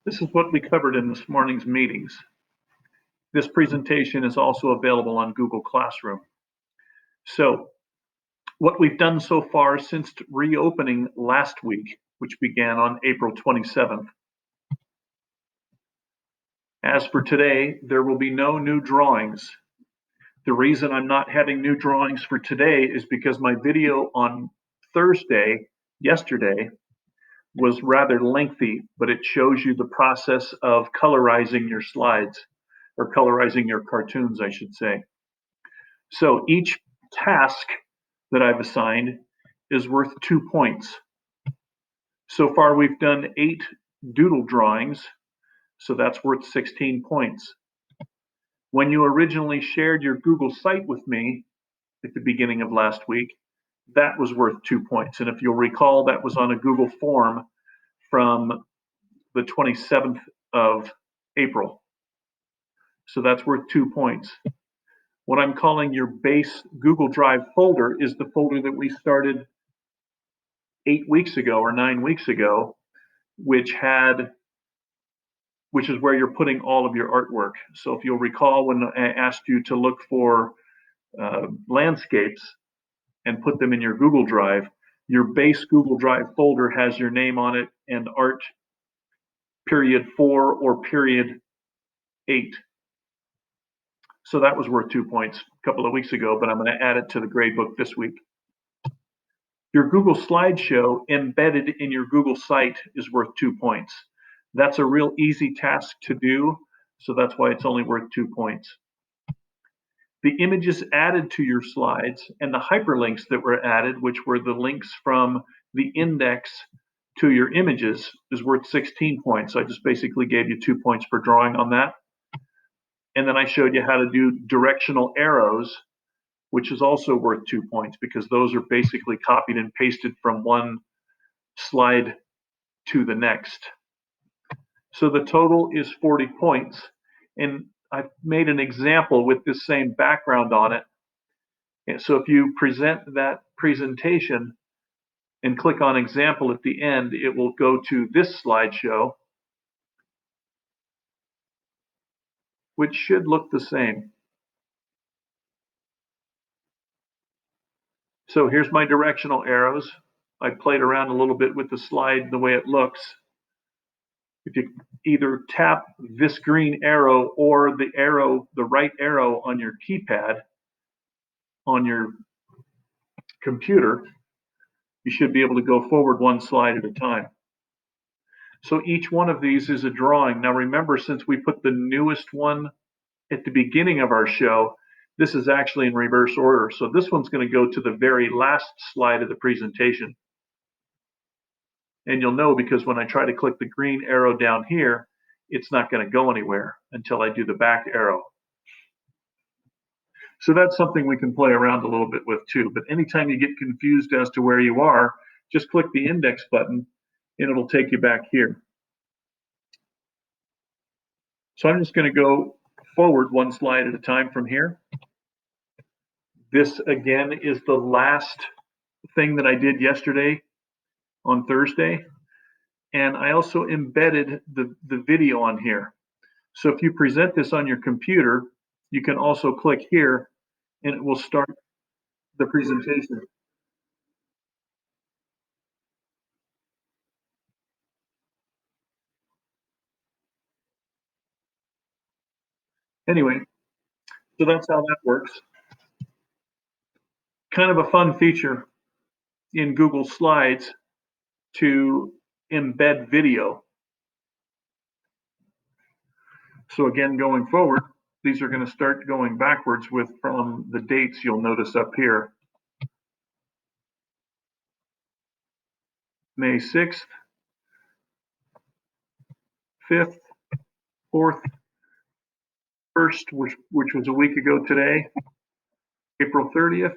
This is what we covered in this morning's meetings. This presentation is also available on Google Classroom. So what we've done so far since reopening last week, which began on April 27th. As for today, there will be no new drawings. The reason I'm not having new drawings for today is because my video on yesterday, was rather lengthy, but it shows you the process of colorizing your slides, or colorizing your cartoons, I should say. So each task that I've assigned is worth 2 points. So far, we've done 8 doodle drawings, so that's worth 16 points. When you originally shared your Google site with me at the beginning of last week, that was worth 2 points. And if you'll recall, that was on a Google form from the 27th of April. So that's worth 2 points. What I'm calling your base Google Drive folder is the folder that we started 8 weeks ago or 9 weeks ago, which is where you're putting all of your artwork. So if you'll recall, when I asked you to look for landscapes and put them in your Google Drive, your base Google Drive folder has your name on it and art period 4 or period 8. So that was worth 2 points a couple of weeks ago, but I'm going to add it to the gradebook this week. Your Google slideshow embedded in your Google site is worth 2 points. That's a real easy task to do, so that's why it's only worth 2 points. The images added to your slides and the hyperlinks that were added, which were the links from the index to your images, is worth 16 points. So I just basically gave you 2 points per drawing on that. And then I showed you how to do directional arrows, which is also worth 2 points because those are basically copied and pasted from one slide to the next. So the total is 40 points. And I've made an example with this same background on it. And so if you present that presentation and click on example at the end, it will go to this slideshow, which should look the same. So here's my directional arrows. I played around a little bit with the slide, the way it looks. If you either tap this green arrow or the right arrow on your keypad on your computer, you should be able to go forward one slide at a time. So each one of these is a drawing. Now remember, since we put the newest one at the beginning of our show, this is actually in reverse order. So this one's going to go to the very last slide of the presentation. And you'll know because when I try to click the green arrow down here, it's not going to go anywhere until I do the back arrow. So that's something we can play around a little bit with too. But anytime you get confused as to where you are, just click the index button and it'll take you back here. So I'm just going to go forward one slide at a time from here. This again is the last thing that I did yesterday on Thursday. And I also embedded the video on here. So if you present this on your computer, you can also click here and it will start the presentation. Anyway, so that's how that works. Kind of a fun feature in Google Slides to embed video. So again, going forward, these are going to start going backwards from the dates you'll notice up here. May 6th, 5th, 4th, 1st, which was a week ago today, April 30th.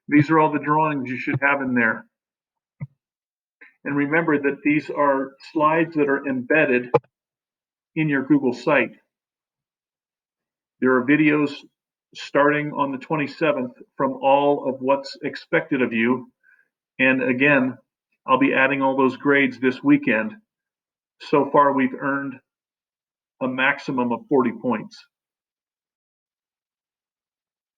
These are all the drawings you should have in there. And remember that these are slides that are embedded in your Google site. There are videos starting on the 27th from all of what's expected of you. And again, I'll be adding all those grades this weekend. So far, we've earned a maximum of 40 points.